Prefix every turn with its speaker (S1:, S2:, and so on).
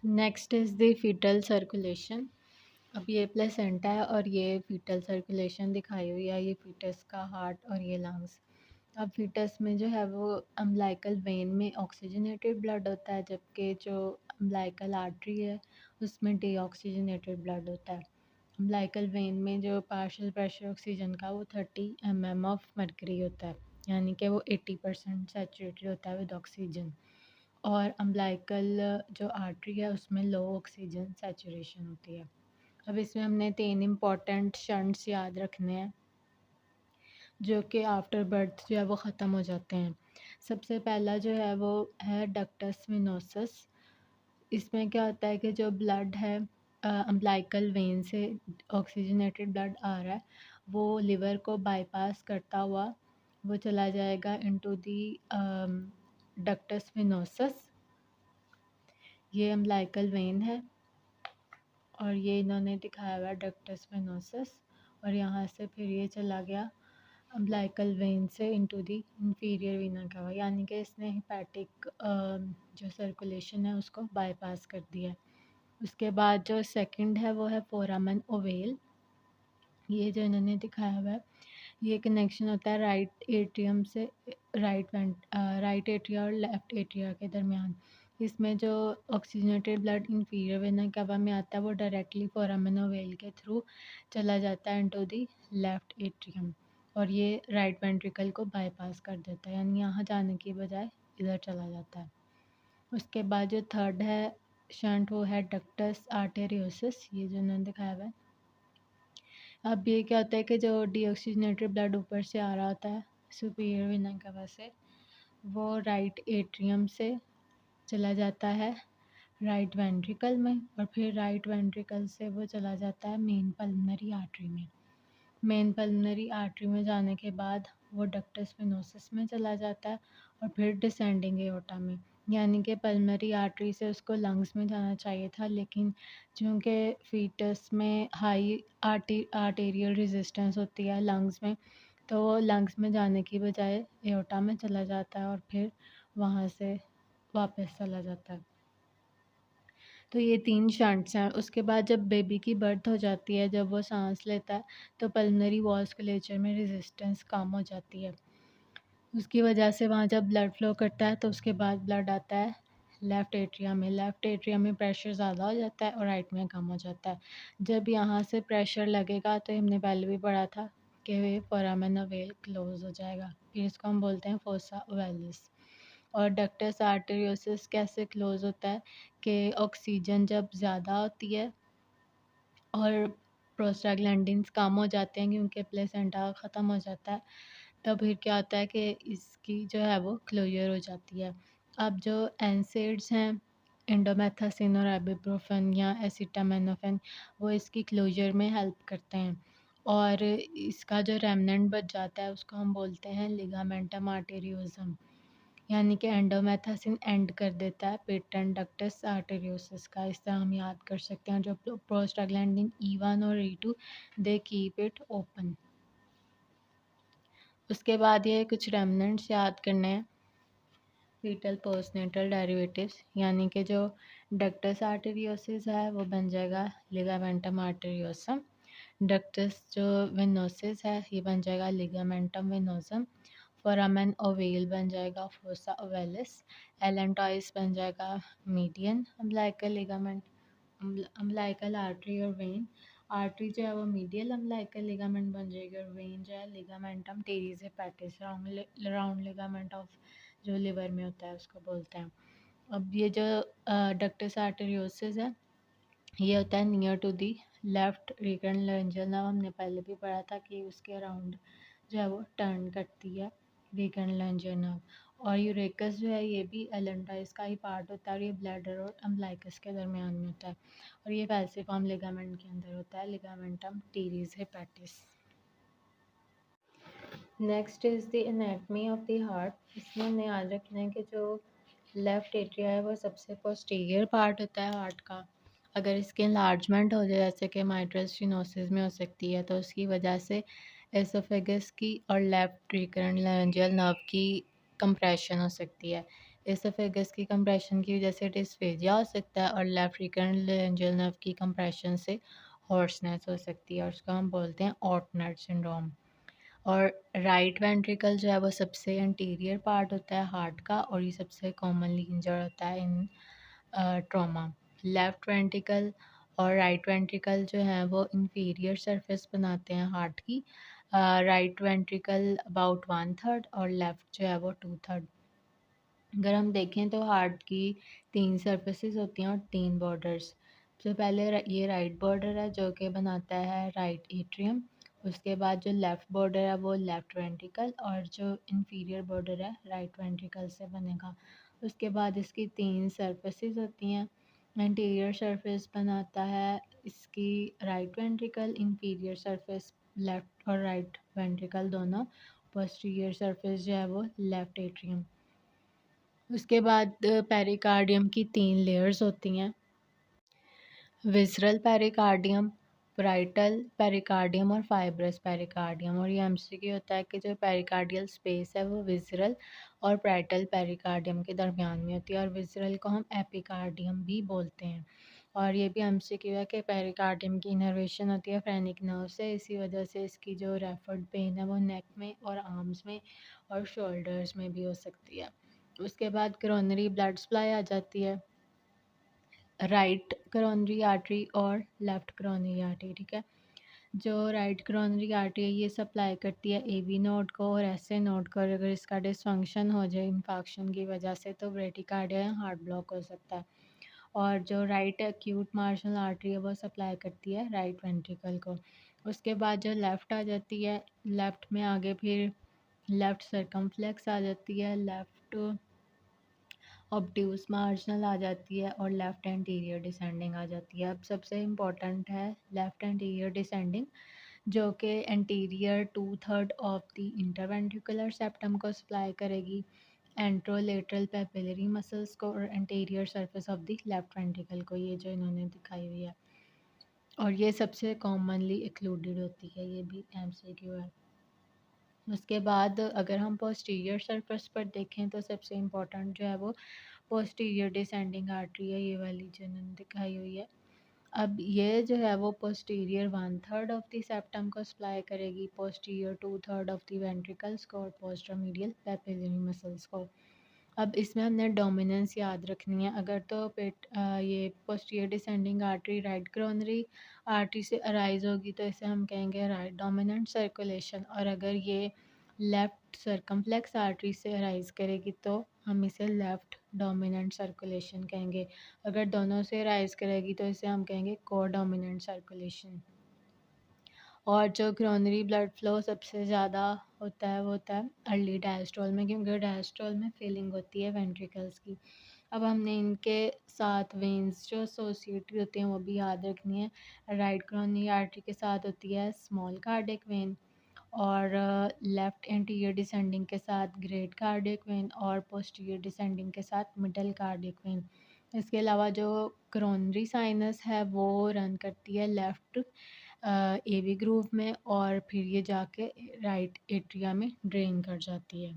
S1: Next is the fetal circulation. अब ये placenta है और ये फीटल सर्कुलेशन दिखाई हुई है, ये फीटस का हार्ट और ये लंग्स। अब फीटस में जो है वो अम्बिलिकल वेन में ऑक्सीजनेटेड ब्लड होता है, जबकि जो अम्बिलिकल आर्टरी है उसमें डीऑक्सीजनेटेड ब्लड होता है। अम्बिलिकल वेन में जो पार्शियल प्रेशर ऑक्सीजन का वो 30 mm ऑफ मरकरी होता है, यानी कि वो 80% सैचुरेटेड होता है विद ऑक्सीजन। और अम्बिलिकल जो आर्टरी है उसमें लो ऑक्सीजन सैचुरेशन होती है। अब इसमें हमने 3 इम्पॉर्टेंट शंट्स याद रखने हैं जो कि आफ्टर बर्थ जो है वो ख़त्म हो जाते हैं। सबसे पहला जो है वो है डक्टस वेनोसस। इसमें क्या होता है कि जो ब्लड है अम्बिलिकल वेन से ऑक्सीजनेटेड ब्लड आ रहा है, वो लिवर को बाईपास करता हुआ वो चला जाएगा इनटू दी डक्टस वेनोसस। ये अम्बिलिकल वेन है और ये इन्होंने दिखाया हुआ है डक्टस वेनोसस, और यहाँ से फिर ये चला गया अम्बिलिकल वेन से इनटू दी इंफीरियर वीना कावा, यानी कि इसने हेपेटिक जो सर्कुलेशन है उसको बाईपास कर दिया है। उसके बाद जो सेकंड है वो है फोरामन ओवेल। ये जो इन्होंने दिखाया हुआ है, ये कनेक्शन होता है राइट एट्रियम से राइट एट्रिया और लेफ्ट एट्रिया के दरमियान। इसमें जो oxygenated blood inferior vena cava में आता है वो डायरेक्टली फोरामन ओवेल के थ्रू चला जाता है इनटू दी लेफ्ट एट्रियम, और ये राइट वेंट्रिकल को बाईपास कर देता है, यानी यहाँ जाने की बजाय इधर चला जाता है। उसके बाद जो थर्ड है शंट वो है डक्टस आर्टेरियोसिस, ये जो इन्होंने दिखाया हुआ है। अब ये क्या होता है कि जो डीऑक्सीजनेटेड ब्लड ऊपर से आ रहा होता है सुपीरियर वेना कावा से, वो राइट एट्रियम से चला जाता है राइट वेंट्रिकल में, और फिर राइट वेंट्रिकल से वो चला जाता है मेन पल्मोनरी आर्टरी में। मेन पल्मोनरी आर्टरी में जाने के बाद वो डक्टस वेनोसस में चला जाता है और फिर डिसेंडिंग एओर्टा में, यानी कि पल्मोनरी आर्टरी से उसको लंग्स में जाना चाहिए था, लेकिन चूँकि फीटस में हाई आर्टेरियल रेजिस्टेंस होती है लंग्स में, तो वो लंग्स में जाने की बजाय एओर्टा में चला जाता है और फिर वहाँ से वापस चला जाता है। तो ये 3 शंट्स हैं। उसके बाद जब बेबी की बर्थ हो जाती है, जब वो सांस लेता है, तो पल्मोनरी वास्कुलेचर में रेजिस्टेंस कम हो जाती है। उसकी वजह से वहाँ जब ब्लड फ्लो करता है तो उसके बाद ब्लड आता है लेफ़्ट एट्रिया में। लेफ़्ट एट्रिया में प्रेशर ज़्यादा हो जाता है और राइट में कम हो जाता है। जब यहाँ से प्रेशर लगेगा तो हमने पहले भी पढ़ा था कि फोरामन ओवेल क्लोज़ हो जाएगा, फिर इसको हम बोलते हैं फोसा ओवेलिस। और डक्टस आर्टेरियोसिस कैसे क्लोज़ होता है कि ऑक्सीजन जब ज़्यादा होती है और प्रोस्टाग्लैंडिन्स कम हो जाते हैं क्योंकि प्लेसेंटा ख़त्म हो जाता है, तो फिर क्या होता है कि इसकी जो है वो क्लोज़र हो जाती है। अब जो एनसेड्स हैं इंडोमेथासिन और इबुप्रोफेन या एसिटामिनोफेन, वो इसकी क्लोज़र में हेल्प करते हैं, और इसका जो रेमनेंट बच जाता है उसको हम बोलते हैं लिगामेंटम आर्टेरियोसम, यानी कि एंडोमेथासिन एंड कर देता है पेटेंट डक्टस आर्टेरियोसिस का। इस तरह हम याद कर सकते हैं। जो प्रोस्टाग्लैंडिन E1 और E2 they keep it open. उसके बाद ये कुछ रेमनेंट्स याद करने हैं फीटल पोस्टनेटल डेरिवेटिव्स, यानी कि जो डक्टस आर्टेरियोसिस है वो बन जाएगा लिगामेंटम आर्टेरियोसम। डक्टस जो वेनोसिस है ये बन जाएगा लिगामेंटम वेनोसम। फोरामेन ओवेल बन जाएगा फोसा ओवेलिस। एलेंटॉइस बन जाएगा median umbilical ligament. Umbilical artery और वेन, आर्टरी जो है वो मीडियल अम्बिलिकल लिगामेंट बन जाएगी और वेन जो है ligamentum teres hepatis, round ligament of जो लिवर में होता है उसको बोलते हैं। अब ये जो डक्टस आर्टेरियोसिस है ये होता है near to the left recurrent laryngeal nerve. हमने पहले भी पढ़ा था कि उसके अराउंड जो है वो टर्न करती है रिकरेंट लेंजियल नर्व। और यूरेकस जो है ये भी एलेंटाइस का ही पार्ट होता है और ये ब्लैडर और अम्बिलिकस के दरमियान में होता है, और ये फैल्सिफॉर्म लिगामेंट के अंदर होता है ligamentum teres hepatis. Next is the anatomy of the heart. इसमें हमें याद रखना है कि जो लेफ़्ट एट्रिया है वो सबसे पोस्टीरियर पार्ट होता है हार्ट का। अगर इसकी इन्लार्जमेंट हो जाए जैसे कि माइट्रल स्टेनोसिस में हो सकती है, तो उसकी वजह से एसोफेगस की और लेफ़्ट रिकरेंट लारिंजियल नर्व की कंप्रेशन हो सकती है। एसोफेगस की कंप्रेशन की वजह से डिस्फेजिया हो सकता है, और लेफ्ट रिकरेंट लेंजियल नर्व की कंप्रेशन से हॉर्सनेस हो सकती है, और उसको हम बोलते हैं ऑटनर सिंड्रोम। और राइट वेंट्रिकल जो है वो सबसे एंटीरियर पार्ट होता है हार्ट का, और ये सबसे कॉमनली इंजर्ड होता है इन ट्रॉमा। लेफ्ट वेंट्रिकल और राइट वेंट्रिकल जो है वो इंफीरियर सरफेस बनाते हैं हार्ट की। राइट वेंट्रिकल अबाउट 1/3 और लेफ्ट जो है वो 2/3। अगर हम देखें तो हार्ट की 3 सरफेसेस होती हैं और 3 बॉर्डर्स। सबसे पहले ये राइट बॉर्डर है जो कि बनाता है राइट एट्रियम। उसके बाद जो लेफ़्ट बॉर्डर है वो लेफ़्ट वेंट्रिकल, और जो इंफीरियर बॉर्डर है राइट वेंट्रिकल से बनेगा। उसके बाद इसकी 3 सरफेसेस होती हैं। एंटीरियर सरफेस बनाता है इसकी right ventricle, inferior surface left और राइट वेंट्रिकल दोनों, पोस्टीरियर सरफेस जो है वो लेफ़्ट एट्रियम। उसके बाद पेरिकार्डियम की 3 लेयर्स होती हैं। विसरल पेरिकार्डियम, पाराइटल पेरिकार्डियम और फाइब्रस पेरिकार्डियम। और ये एमसीक्यू होता है कि जो पेरिकार्डियल स्पेस है वो विसरल और पाराइटल पेरिकार्डियम के दरमियान में होती है, और विसरल को हम एपिकार्डियम भी बोलते हैं। और ये भी एमसीक्यू है कि पेरिकार्डियम की इनर्वेशन होती है फ्रेनिक नर्व से, इसी वजह से इसकी जो रेफर्ड पेन है वो नेक में और आर्म्स में और शोल्डर्स में भी हो सकती है। उसके बाद करोनरी ब्लड सप्लाई आ जाती है, राइट करोनरी आर्टरी और लेफ़्ट करोनरी आर्टरी, ठीक है। जो राइट करोनरी आर्टरी है ये सप्लाई करती है एवी नोड को और एसए नोड को, और अगर इसका डिसफंक्शन हो जाए इन्फेक्शन की वजह से तो ब्रेडिकार्डिया या हार्ट ब्लॉक हो सकता है। और जो राइट एक्यूट मार्शल आर्टरी है वो सप्लाई करती है राइट वेंट्रिकल को। उसके बाद जो लेफ़्ट आ जाती है, लेफ़्ट में आगे फिर लेफ़्ट सर्कमफ्लेक्स आ जाती है, लेफ़्ट ऑब्ट्यूस मार्जिनल आ जाती है, और लेफ़्ट एंटीरियर डिसेंडिंग आ जाती है। अब सबसे इम्पॉर्टेंट है लेफ़्ट एंटीरियर डिसेंडिंग, जो कि anterior 2/3 of the interventricular septum को सप्लाई करेगी, एंट्रोलेटरल पेपिलरी मसल्स को, और anterior surface of the left ventricle को, ये जो इन्होंने दिखाई हुई है। और ये सबसे कॉमनली एक्लूडेड होती है, ये भी एमसीक्यू है। उसके बाद अगर हम पोस्टीरियर सरफेस पर देखें तो सबसे इम्पोर्टेंट जो है वो पोस्टीरियर डिसेंडिंग आर्टरी है, ये वाली जो इन्होंने दिखाई हुई है। अब ये जो है वो पोस्टीरियर 1/3 ऑफ द सेप्टम को सप्लाई करेगी, पोस्टीरियर 2/3 ऑफ द वेंट्रिकल्स को, और पोस्टरमीडियल पेपिलरी मसल्स को। अब इसमें हमने डोमिनेंस याद रखनी है। अगर तो ये posterior descending artery right coronary artery से अराइज होगी तो इसे हम कहेंगे राइट डोमिनेंट सर्कुलेशन, और अगर ये लेफ़्ट सर्कमफ्लेक्स आर्टरी से अराइज करेगी तो हम इसे लेफ़्ट डोमिनेंट सर्कुलेशन कहेंगे। अगर दोनों से अराइज करेगी तो इसे हम कहेंगे को डोमिनेंट सर्कुलेशन। और जो करोनरी ब्लड फ्लो सबसे ज़्यादा होता है वो होता है अर्ली डायस्ट्रोल में, क्योंकि डायस्ट्रोल में फिलिंग होती है वेंट्रिकल्स की। अब हमने इनके साथ वेन्स जो एसोसिएटेड होते हैं वो भी याद रखनी है। राइट करोनरी आर्टरी के साथ होती है स्मॉल कार्डियक वेन, और लेफ़्ट एंटीरियर डिसेंडिंग के साथ ग्रेट कार्डियक वेन, और पोस्टीरियर डिसेंडिंग के साथ मिडल कार्डियक वेन। इसके अलावा जो करोनरी साइनस है वो रन करती है लेफ़्ट एवी ग्रूव में, और फिर ये जाके राइट एट्रिया में ड्रेन कर जाती है।